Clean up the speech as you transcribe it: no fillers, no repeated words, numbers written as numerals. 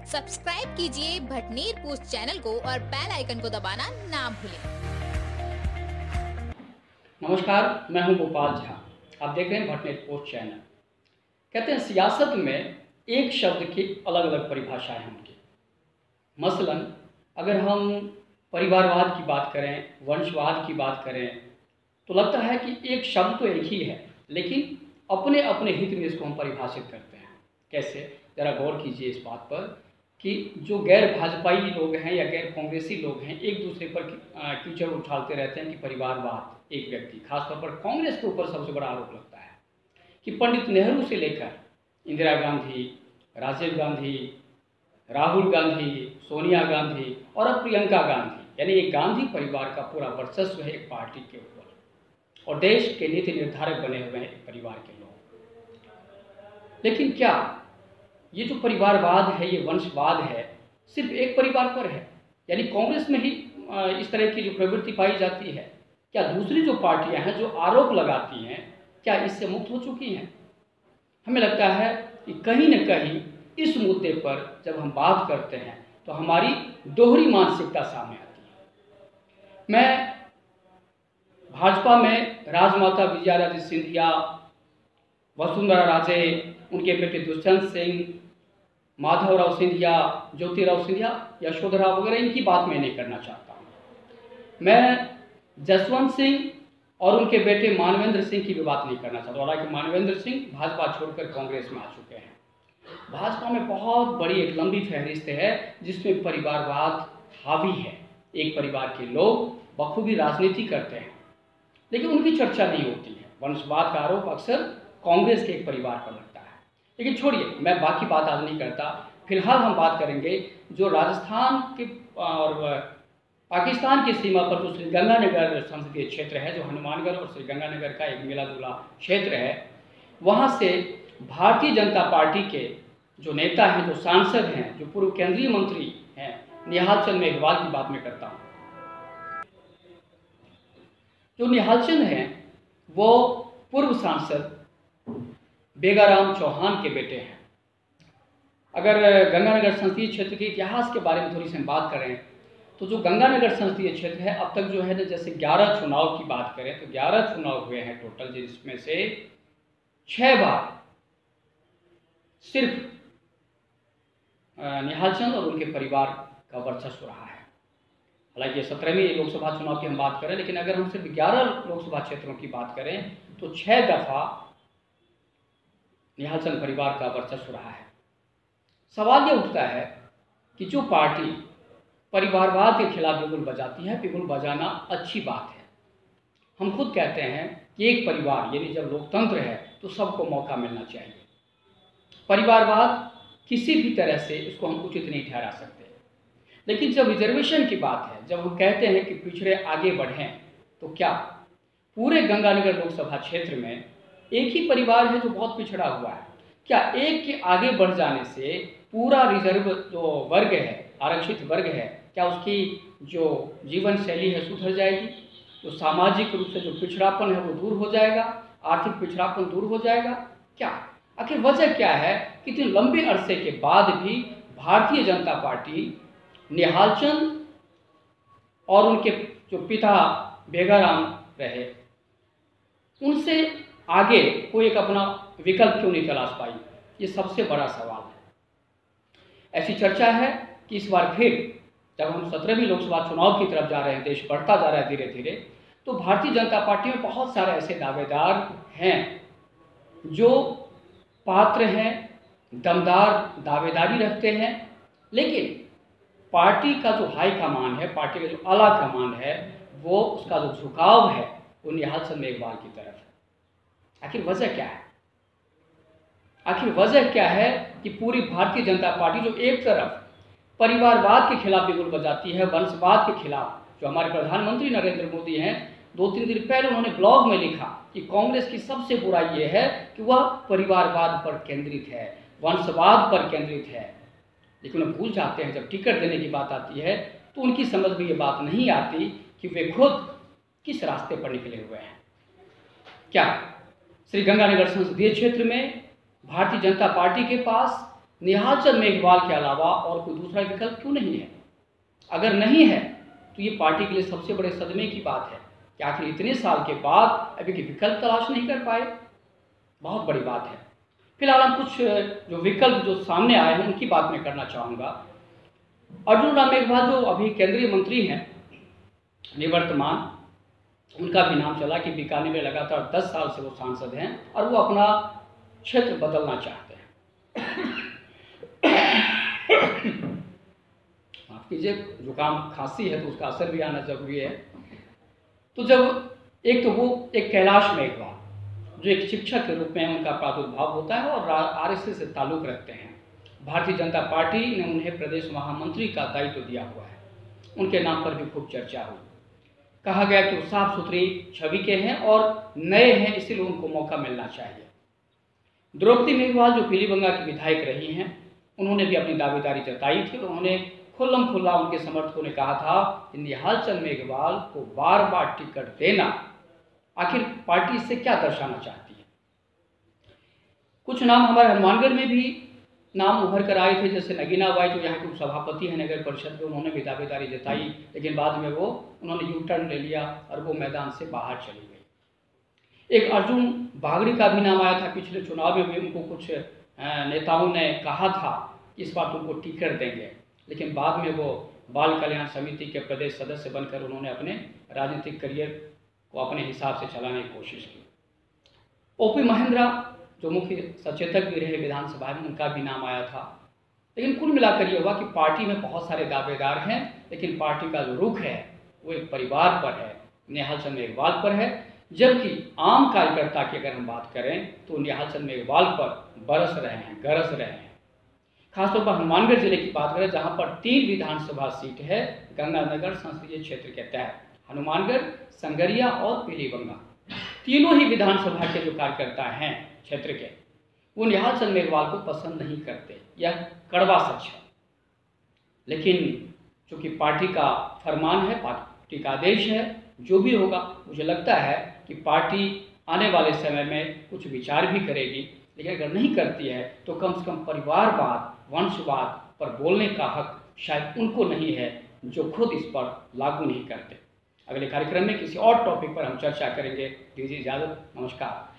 Subscribe कीजिए Bhatner post channel को और बेल आइकन को दबाना ना भूलें। नमस्कार, मैं हूं गोपाल झा। आप देख रहे हैं भटनेर पोस्ट चैनल। कहते हैं सियासत में एक शब्द की अलग अलग परिभाषाएं होंगी। मसलन अगर हम परिवारवाद की बात करें, वंशवाद की बात करें, तो लगता है कि एक शब्द तो एक ही है, लेकिन अपने अपने हित में इसको हम परिभाषित करते हैं। कैसे? ज़रा गौर कीजिए इस बात पर कि जो गैर भाजपाई लोग हैं या गैर कांग्रेसी लोग हैं, एक दूसरे पर कीचड़ उछालते रहते हैं कि परिवारवाद। एक व्यक्ति, खासतौर पर कांग्रेस के ऊपर सबसे बड़ा आरोप लगता है कि पंडित नेहरू से लेकर इंदिरा गांधी, राजीव गांधी, राहुल गांधी, सोनिया गांधी और अब प्रियंका गांधी, यानी एक गांधी परिवार का पूरा वर्चस्व है एक पार्टी के ऊपर और देश के नीति निर्धारक बने हुए हैं परिवार के लोग। लेकिन क्या ये जो परिवारवाद है, ये वंशवाद है, सिर्फ एक परिवार पर है? यानी कांग्रेस में ही इस तरह की जो प्रवृत्ति पाई जाती है? क्या दूसरी जो पार्टियां हैं जो आरोप लगाती हैं, क्या इससे मुक्त हो चुकी हैं? हमें लगता है कि कहीं न कहीं इस मुद्दे पर जब हम बात करते हैं तो हमारी दोहरी मानसिकता सामने आती है। मैं भाजपा में राजमाता विजयाराजे सिंधिया, वसुंधरा राजे, उनके बेटे दुष्यंत सिंह, माधवराव सिंधिया, ज्योतिराव सिंधिया, यशोधरा वगैरह, इनकी बात मैं नहीं करना चाहता हूँ। मैं जसवंत सिंह और उनके बेटे मानवेंद्र सिंह की भी बात नहीं करना चाहता। हालांकि मानवेंद्र सिंह भाजपा छोड़कर कांग्रेस में आ चुके हैं। भाजपा में बहुत बड़ी एक लंबी फहरिस्त है जिसमें परिवारवाद हावी है। एक परिवार के लोग बखूबी राजनीति करते हैं, लेकिन उनकी चर्चा नहीं होती है। वंशवाद का आरोप अक्सर कांग्रेस के एक परिवार पर लगता है। लेकिन छोड़िए, मैं बाकी बात आज नहीं करता। फिलहाल हम बात करेंगे जो राजस्थान के और पाकिस्तान की सीमा पर जो श्रीगंगानगर संसदीय क्षेत्र है, जो हनुमानगढ़ और श्रीगंगानगर का एक मिला जुला क्षेत्र है, वहाँ से भारतीय जनता पार्टी के जो नेता हैं, जो सांसद हैं, जो पूर्व केंद्रीय मंत्री हैं, निहाल चंद मेघवाल की बात मैं करता हूँ। जो निहाल चंद हैं वो पूर्व सांसद बेगाराम चौहान के बेटे हैं। अगर गंगानगर संसदीय क्षेत्र के इतिहास के बारे में थोड़ी सी हम बात करें तो जो गंगानगर संसदीय क्षेत्र है, अब तक जो है ना, जैसे 11 चुनाव की बात करें तो 11 चुनाव हुए हैं टोटल, जिसमें से 6 बार सिर्फ निहाल चंद और उनके परिवार का वर्चस्व रहा है। हालांकि 17वीं लोकसभा चुनाव की हम बात करें, लेकिन अगर हम सिर्फ 11 लोकसभा क्षेत्रों की बात करें तो 6 दफा निहाल चंद परिवार का वर्चस्व रहा है। सवाल ये उठता है कि जो पार्टी परिवारवाद के खिलाफ बिगुल बजाती है, बिगुल बजाना अच्छी बात है। हम खुद कहते हैं कि एक परिवार, यानी जब लोकतंत्र है तो सबको मौका मिलना चाहिए। परिवारवाद किसी भी तरह से इसको हम उचित नहीं ठहरा सकते। लेकिन जब रिजर्वेशन की बात है, जब हम कहते हैं कि पिछड़े आगे बढ़ें, तो क्या पूरे गंगानगर लोकसभा क्षेत्र में एक ही परिवार है जो बहुत पिछड़ा हुआ है? क्या एक के आगे बढ़ जाने से पूरा रिजर्व जो वर्ग है, आरक्षित वर्ग है, क्या उसकी जो जीवन शैली है सुधर जाएगी? जो सामाजिक रूप से जो पिछड़ापन है वो दूर हो जाएगा? आर्थिक पिछड़ापन दूर हो जाएगा? क्या आखिर वजह क्या है कि इतने लंबे अरसे के बाद भी भारतीय जनता पार्टी निहाल चंद और उनके जो पिता बेगाराम रहे, उनसे आगे कोई एक अपना विकल्प क्यों नहीं तलाश पाई? ये सबसे बड़ा सवाल है। ऐसी चर्चा है कि इस बार फिर जब हम 17वीं लोकसभा चुनाव की तरफ जा रहे हैं, देश बढ़ता जा रहा है धीरे धीरे, तो भारतीय जनता पार्टी में बहुत सारे ऐसे दावेदार हैं जो पात्र हैं, दमदार दावेदारी रखते हैं, लेकिन पार्टी का जो हाई कमान है, पार्टी का जो आला कमान है, वो उसका जो झुकाव है वो निहाल चंद मेघवाल की तरफ है। आखिर वजह क्या है? आखिर वजह क्या है कि पूरी भारतीय जनता पार्टी जो एक तरफ परिवारवाद के खिलाफ बिगुल बजाती है, वंशवाद के खिलाफ, जो हमारे प्रधानमंत्री नरेंद्र मोदी हैं, 2-3 दिन पहले उन्होंने ब्लॉग में लिखा कि कांग्रेस की सबसे बुराई ये है कि वह परिवारवाद पर केंद्रित है, वंशवाद पर केंद्रित है। लेकिन वो भूल जाते हैं, जब टिकट देने की बात आती है तो उनकी समझ में ये बात नहीं आती कि वे खुद किस रास्ते पर निकले हुए हैं। क्या श्रीगंगानगर संसदीय क्षेत्र में भारतीय जनता पार्टी के पास निहाल चंद मेघवाल के अलावा और कोई दूसरा विकल्प क्यों नहीं है? अगर नहीं है तो ये पार्टी के लिए सबसे बड़े सदमे की बात है कि आखिर इतने साल के बाद अभी की विकल्प तलाश नहीं कर पाए। बहुत बड़ी बात है। फिलहाल हम कुछ जो विकल्प जो सामने आए हैं उनकी बात मैं करना चाहूँगा। अर्जुन राम मेघवाल जो अभी केंद्रीय मंत्री हैं निवर्तमान, उनका भी नाम चला कि बीकानेर में लगातार 10 साल से वो सांसद हैं और वो अपना क्षेत्र बदलना चाहते हैं। माफ कीजिए, जुकाम खांसी है तो उसका असर भी आना जरूरी है। तो जब एक तो वो एक कैलाश मेघवाल जो एक शिक्षक के रूप में उनका प्रादुर्भाव होता है और आरएसएस से ताल्लुक रखते हैं, भारतीय जनता पार्टी ने उन्हें प्रदेश महामंत्री का दायित्व दिया हुआ है, उनके नाम पर भी खूब चर्चा हुई। कहा गया कि वो साफ सुथरी छवि के हैं और नए हैं, इसीलिए उनको मौका मिलना चाहिए। द्रौपदी मेघवाल जो पीलीबंगा की विधायक रही हैं, उन्होंने भी अपनी दावेदारी जताई थी और उन्होंने खुल्लम खुल्ला उनके समर्थकों ने कहा था कि निहाल चंद मेघवाल को बार बार टिकट देना आखिर पार्टी इससे क्या दर्शाना चाहती है। कुछ नाम हमारे हनुमानगढ़ में भी नाम उभर कर आए थे, जैसे नगीना बाई जो यहाँ के सभापति हैं नगर परिषद के, उन्होंने भी दावेदारी जताई, लेकिन बाद में उन्होंने यू टर्न ले लिया और वो मैदान से बाहर चली गई। एक अर्जुन बागड़ी का भी नाम आया था, पिछले चुनाव में भी उनको कुछ नेताओं ने कहा था इस बार तुमको टिकट देंगे, लेकिन बाद में वो बाल कल्याण समिति के प्रदेश सदस्य बनकर उन्होंने अपने राजनीतिक करियर को अपने हिसाब से चलाने की कोशिश की। ओपी महेंद्रा जो मुख्य सचेतक भी रहे विधानसभा में, उनका भी नाम आया था। लेकिन कुल मिलाकर ये हुआ कि पार्टी में बहुत सारे दावेदार हैं, लेकिन पार्टी का जो रुख है वो एक परिवार पर है, निहाल चंद मेघवाल पर है। जबकि आम कार्यकर्ता की अगर हम बात करें तो निहाल चंद मेघवाल पर बरस रहे हैं, गरज रहे हैं। खासतौर पर हनुमानगढ़ जिले की बात करें, जहां पर 3 विधानसभा सीट है गंगानगर संसदीय क्षेत्र के तहत, हनुमानगढ़, संगरिया और पीलीबंगा, तीनों ही विधानसभा के जो कार्यकर्ता हैं क्षेत्र के, वो निहाल चंद मेघवाल को पसंद नहीं करते। यह कड़वा सच है। लेकिन चूंकि पार्टी का फरमान है, पार्टी का आदेश है, जो भी होगा, मुझे लगता है कि पार्टी आने वाले समय में कुछ विचार भी करेगी। लेकिन अगर नहीं करती है तो कम से कम परिवारवाद, वंशवाद पर बोलने का हक शायद उनको नहीं है, जो खुद इस पर लागू नहीं करते। अगले कार्यक्रम में किसी और टॉपिक पर हम चर्चा करेंगे। दीजिए इजाज़त, नमस्कार।